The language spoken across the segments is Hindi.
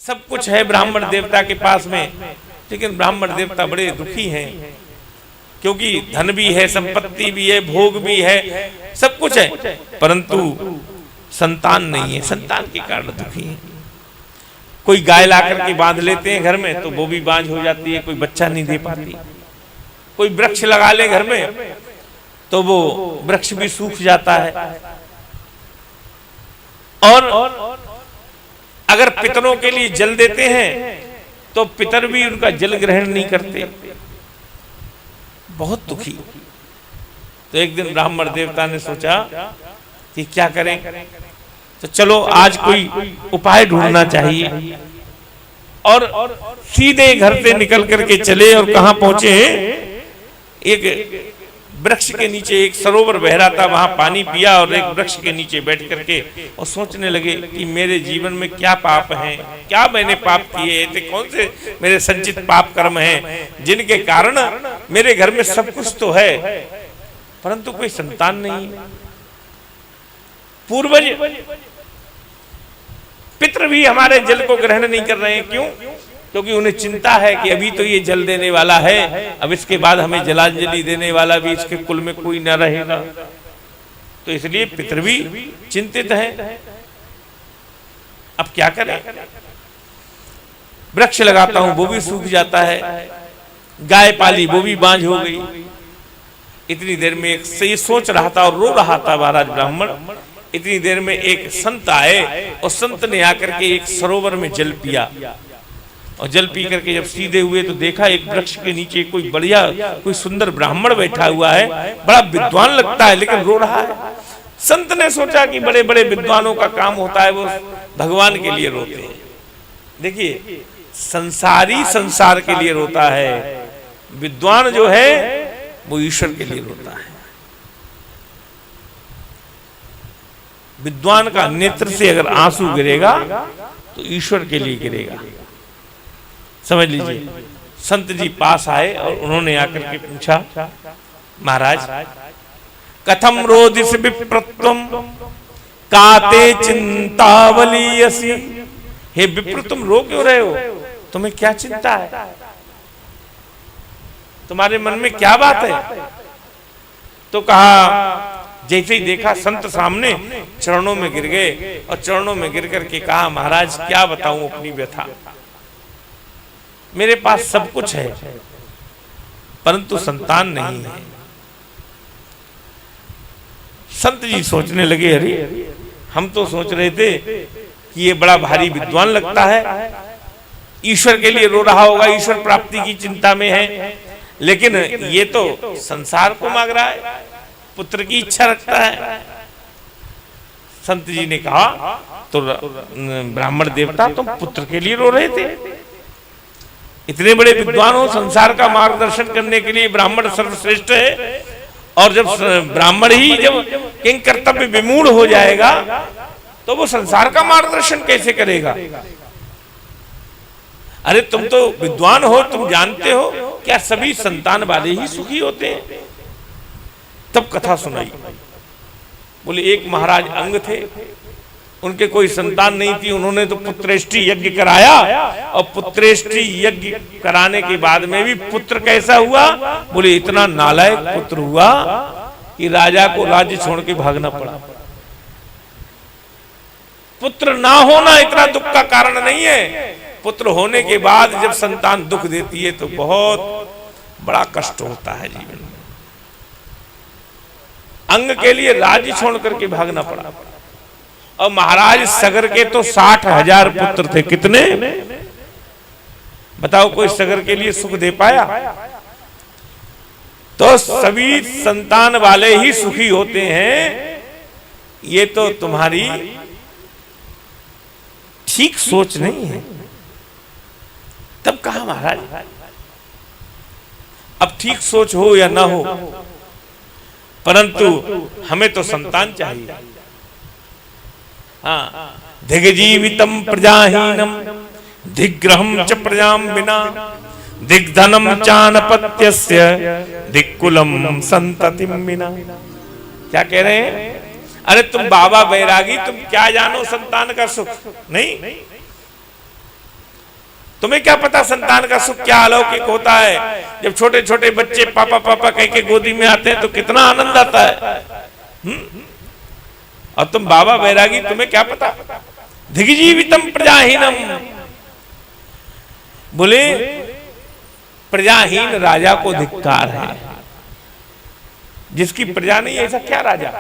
सब कुछ है ब्राह्मण देवता के पास में, लेकिन ब्राह्मण देवता बड़े दुखी हैं, क्योंकि धन भी है, संपत्ति भी है, भोग भी है, सब कुछ है, परंतु संतान नहीं है। संतान के कारण दुखी है। कोई गाय ला करके बांध लेते हैं घर में तो वो भी बांझ हो जाती है, कोई बच्चा नहीं दे पाती। कोई वृक्ष लगा ले घर में तो वो वृक्ष भी सूख जाता है। और अगर पितरों के लिए जल देते हैं तो पितर भी उनका जल ग्रहण नहीं करते, बहुत दुखी। तो एक दिन ब्राह्मण देवता ने सोचा कि क्या करें, तो चलो आज कोई उपाय ढूंढना चाहिए। और सीधे घर से निकल करके चले और कहां पहुंचे, एक वृक्ष के नीचे एक सरोवर बह रहा था, वहां पानी पिया और एक वृक्ष के नीचे बैठ करके और सोचने लगे कि मेरे जीवन में क्या पाप हैं, क्या मैंने पाप किए थे, कौन से मेरे संचित पाप कर्म हैं जिनके कारण मेरे घर में सब कुछ तो है परंतु कोई संतान नहीं है। पूर्वज पितृ भी हमारे जल को ग्रहण नहीं कर रहे हैं। क्यों? क्योंकि उन्हें चिंता है कि अभी तो ये जल देने वाला है, अब इसके बाद हमें जलांजलि देने वाला भी इसके कुल में कोई न रहेगा, तो इसलिए पितृ भी चिंतित हैं। अब क्या करें? वृक्ष लगाता हूं वो भी सूख जाता है, गाय पाली वो भी बांझ हो गई। इतनी देर में एक से सोच रहा था और रो रहा था महाराज ब्राह्मण। इतनी देर में एक संत आए और संत ने आकर के एक सरोवर में जल पिया और जल पी करके जब सीधे हुए तो देखा एक वृक्ष के नीचे कोई बढ़िया कोई सुंदर ब्राह्मण बैठा हुआ है, बड़ा विद्वान लगता है लेकिन रो रहा है। संत ने सोचा कि बड़े बड़े विद्वानों का काम होता है वो भगवान के लिए रोते हैं। देखिए संसारी संसार के लिए रोता है, विद्वान जो है वो ईश्वर के लिए रोता है। विद्वान का नेत्र से अगर आंसू गिरेगा तो ईश्वर के लिए गिरेगा, समझ लीजिए। संत जी पास आए और उन्होंने आकर के पूछा, महाराज कथम रोदिस विप्रत्वम काते चिंतावलीयसी। हे विप्र तुम रो क्यों रहे हो, तुम्हें क्या चिंता है, तुम्हारे मन में क्या बात है? तो कहा, जैसे ही देखा संत सामने चरणों में गिर गए और चरणों में गिर करके कहा, महाराज क्या बताऊं अपनी व्यथा, मेरे पास सब कुछ है परंतु संतान नहीं है। संत जी सोचने लगे, अरे हम तो सोच रहे थे कि ये बड़ा भारी विद्वान लगता है, ईश्वर के लिए रो रहा होगा, ईश्वर प्राप्ति की चिंता में है, लेकिन ये तो संसार को मांग रहा है, पुत्र की इच्छा रखता है। संत जी ने कहा, तो ब्राह्मण देवता तुम पुत्र के लिए रो रहे थे? इतने बड़े विद्वान हो, संसार का मार्गदर्शन करने के लिए ब्राह्मण सर्वश्रेष्ठ है, और जब ब्राह्मण ही जब किंग कर्तव्य विमूढ़ हो जाएगा तो वो संसार का मार्गदर्शन कैसे करेगा? अरे तुम तो विद्वान हो, तुम जानते हो क्या सभी संतान वाले ही सुखी होते हैं? तब कथा सुनाई। बोले एक महाराज अंग थे, उनके कोई संतान नहीं थी, उन्होंने तो पुत्रेष्टि यज्ञ कराया और पुत्रेष्टि यज्ञ कराने के बाद में भी पुत्र कैसा हुआ? बोले इतना नालायक पुत्र हुआ कि राजा को राज्य छोड़ के भागना पड़ा। पुत्र ना होना इतना दुख का कारण नहीं है, पुत्र होने के बाद जब संतान दुख देती है तो बहुत बड़ा कष्ट होता है जीवन में। अंग के लिए राज्य छोड़ करके भागना पड़ा। और महाराज सगर के तो 60,000 पुत्र थे। कितने बताओ, कोई सगर के लिए सुख दे पाया? तो सभी संतान वाले ही सुखी होते हैं। ये तो तुम्हारी ठीक सोच नहीं है। तब कहा महाराज, अब ठीक सोच हो या ना हो, परंतु हमें तो संतान चाहिए। हाँ, दिग्जीवितम प्रजाहीनम दिग्ग्रहम च प्रजाम बिना दिग्धनम चानपत्यस्य दिक्कुलम संततिम बिना। क्या कह रहे हैं? अरे तुम बाबा बैरागी, तुम क्या जानो संतान का सुख? नहीं, तुम्हें क्या पता संतान का सुख क्या अलौकिक होता है। जब छोटे छोटे बच्चे पापा पापा कह के गोदी में आते हैं तो कितना आनंद आता है। और तुम बाबा बैरागी, तुम्हें क्या पता। दिग्जीवितम प्रजाहीनम, बोले प्रजाहीन राजा को धिक्कार है। जिसकी प्रजा नहीं, ऐसा क्या राजा।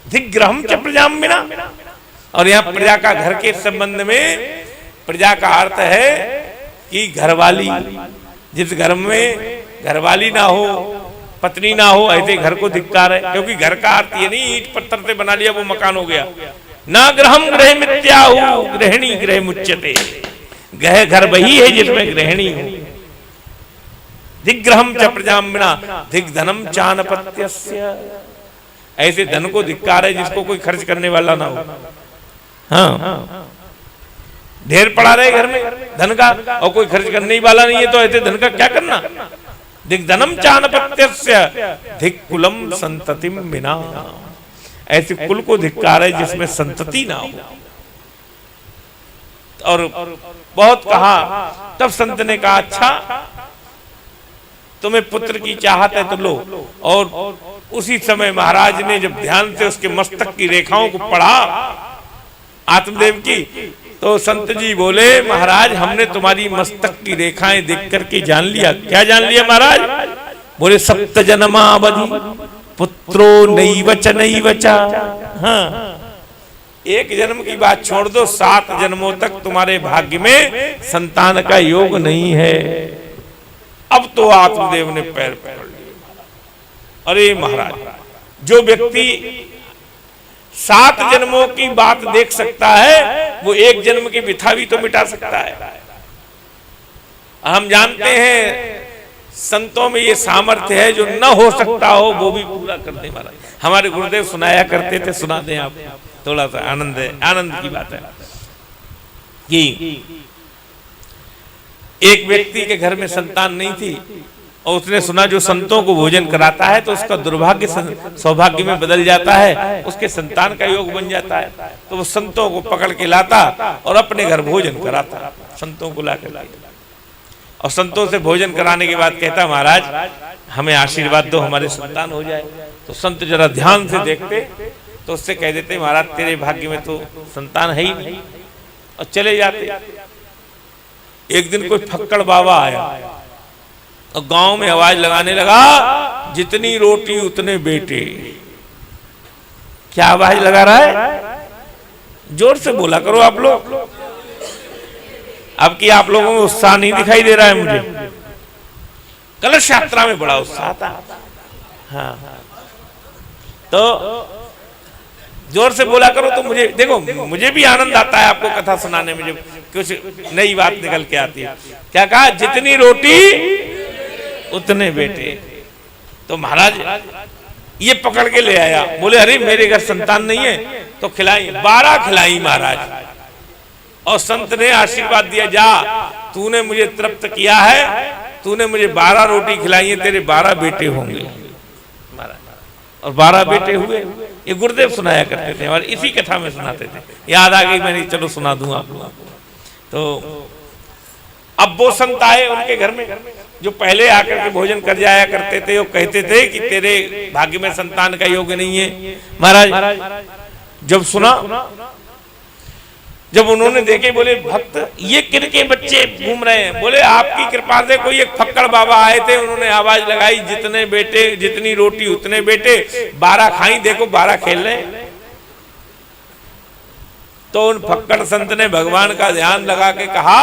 दिग्ग्रहम च प्रजाम बिना, और यहाँ प्रजा का घर के संबंध में प्रजा का अर्थ है कि घरवाली। जिस घर में घरवाली ना हो, पत्नी ना हो, ऐसे घर को धिक्कार है। क्योंकि घर का अर्थ ये नहीं ईंट पत्थर से बना लिया वो मकान हो गया। ना ग्रहम गृह मित्याहु गृहिणी गृह मुच्यते, गृह घर वही है जिसमें गृहिणी हो। दिग्ग्रहम च प्रजाम बिना दिग्धनम चानपत्यस्य, ऐसे धन को धिक्कार है जिसको कोई खर्च करने वाला ना हो। हाँ, ढेर पड़ा रहे घर में धन का और कोई खर्च करने वाला नहीं है, तो ऐसे धन का क्या करना। दिग्धनम चानपत्यस्य धिक्कुलम संततिम बिना, ऐसे कुल को धिक्कार है जिसमें संतति ना हो। और बहुत कहा, तब संत ने कहा अच्छा तुम्हें पुत्र की चाहत है तो लो। और उसी समय महाराज ने जब ध्यान से उसके मस्तक की रेखाओं को पढ़ा आत्मदेव की, तो संत जी बोले महाराज हमने तुम्हारी मस्तक की रेखाएं देख करके जान लिया। क्या जान लिया महाराज। बोले सप्त जन्मावधि पुत्रो नैवच नैवचा। हाँ, एक जन्म की बात छोड़ दो, 7 जन्मों तक तुम्हारे भाग्य में संतान का योग नहीं है। अब तो आत्मदेव ने पैर पकड़ लिए। अरे महाराज, जो व्यक्ति 7 जन्मों की बात देख सकता है वो एक जन्म की व्यथा भी तो मिटा सकता है। हम जानते हैं संतों में ये सामर्थ्य है, जो न हो सकता हो वो भी पूरा करने वाला। हमारे गुरुदेव सुनाया करते थे, सुना दें आप, थोड़ा सा आनंद है, आनंद की बात है कि एक व्यक्ति के घर में संतान नहीं थी और उसने सुना जो संतों को भोजन कराता है तो उसका दुर्भाग्य सौभाग्य में बदल जाता है, उसके संतान का योग बन जाता है। तो वो संतों को पकड़ के लाता और अपने घर भोजन कराता, संतों को लाकर लाता। और संतों से भोजन कराने के बाद कहता महाराज हमें आशीर्वाद दो, हमारे संतान हो जाए। तो संत जरा ध्यान से देखते तो उससे कह देते महाराज तेरे भाग्य में तो संतान है ही नहीं, और चले जाते। एक दिन कोई फक्कड़ बाबा आया और गांव में आवाज लगाने लगा जितनी रोटी उतने बेटे। क्या आवाज लगा रहा है, जोर से बोला करो आप लोग। अब कि आप लोगों में उत्साह नहीं दिखाई दे रहा है मुझे। कलश यात्रा में बड़ा उत्साह था। हाँ, तो जोर से बोला करो तो मुझे देखो, मुझे भी आनंद आता है आपको कथा सुनाने में, जब कुछ नई बात निकल के आती है। क्या कहा, जितनी रोटी उतने बेटे। तो महाराज ये पकड़ के ले आया, बोले अरे मेरे घर संतान नहीं है तो खिलाई। 12 खिलाई महाराज, और संत ने आशीर्वाद दिया जा तूने मुझे तृप्त किया है, तूने मुझे 12 रोटी खिलाई है, तेरे 12 बेटे होंगे। और 12 बेटे हुए। ये गुरुदेव सुनाया करते थे और इसी कथा में सुनाते थे। याद आ गई मैंने, चलो सुना दूं आप लोगों को। तो अब वो संत आए उनके घर में, जो पहले आकर के भोजन कर जाया करते थे। वो कहते थे कि तेरे भाग्य में संतान का योग नहीं है। महाराज जब सुना, जब उन्होंने देखे, बोले भक्त ये किनके बच्चे घूम रहे हैं। बोले आपकी कृपा से कोई एक फक्कड़ बाबा आए थे, उन्होंने आवाज लगाई जितने बेटे जितनी रोटी उतने बेटे। 12 खाई, देखो 12 खेल रहे हैं। तो उन फक्कड़ संत ने भगवान का ध्यान लगा के कहा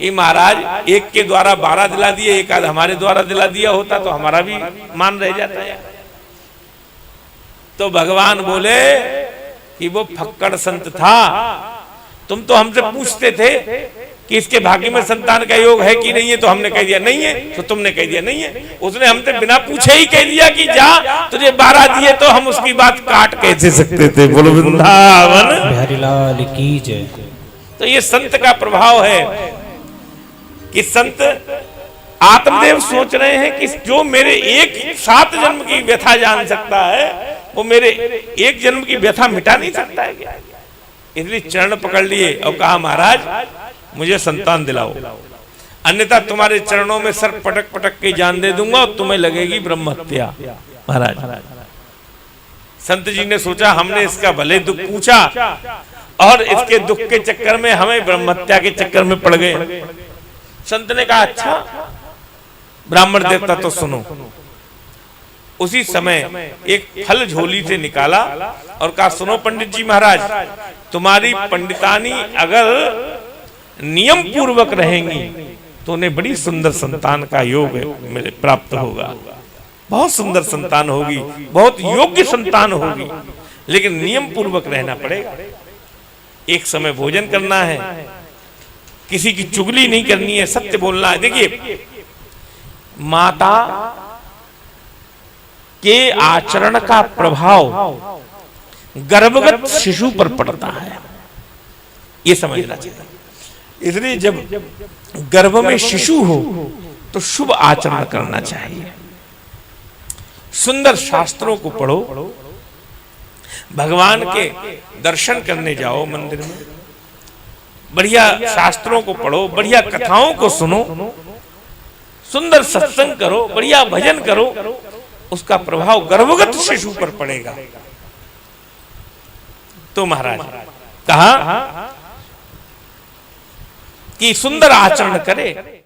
कि महाराज एक के द्वारा 12 दिला दिए, एक आध हमारे द्वारा दिला दिया होता तो हमारा भी मान रह जाता है। तो भगवान बोले कि वो फक्कड़ संत था, तुम तो हमसे पूछते थे कि इसके भाग्य में संतान का योग है कि नहीं है, तो हमने कह दिया नहीं है, तो तुमने कह दिया नहीं है। उसने हमसे बिना पूछे ही कह दिया कि जा तुझे 12 दिए, तो हम उसकी बात काट कैसे सकते थे। बोलो वृंदावन बिहारी लाल की जय। तो ये संत का प्रभाव है कि संत आत्मदेव सोच रहे हैं कि जो मेरे 7 जन्म की व्यथा जान सकता है वो मेरे 1 जन्म की व्यथा मिटा नहीं सकता है क्या। इसलिए चरण पकड़ लिए और कहा महाराज मुझे संतान दिलाओ, अन्यथा तुम्हारे चरणों में सर पटक पटक के जान दे दूंगा और तुम्हें लगेगी ब्रह्म हत्या। महाराज संत जी ने सोचा हमने इसका भले दुख पूछा और इसके दुख के चक्कर में हमें ब्रह्म हत्या के चक्कर में पड़ गए। संत ने कहा अच्छा ब्राह्मण देवता तो सुनो। उसी समय एक फल झोली से निकाला और कहा सुनो पंडित जी महाराज, तुम्हारी पंडितानी अगर नियम पूर्वक रहेंगी तो उन्हें बड़ी सुंदर संतान का योग प्राप्त होगा, बहुत सुंदर संतान होगी, बहुत योग्य संतान होगी, लेकिन नियम पूर्वक रहना पड़ेगा। एक समय भोजन करना है, किसी की चुगली नहीं करनी है, सत्य बोलना है। देखिए माता के आचरण का प्रभाव गर्भगत शिशु पर पड़ता है, ये समझना चाहिए। इसलिए जब गर्भ में शिशु हो तो शुभ आचरण करना चाहिए। सुंदर शास्त्रों को पढ़ो, भगवान के दर्शन करने जाओ मंदिर में, बढ़िया शास्त्रों को पढ़ो, बढ़िया कथाओं को सुनो, सुंदर सत्संग करो, बढ़िया भजन करो, उसका प्रभाव गर्भगत शिशु पर पड़ेगा। तो महाराज कहा कि सुंदर आचरण करे।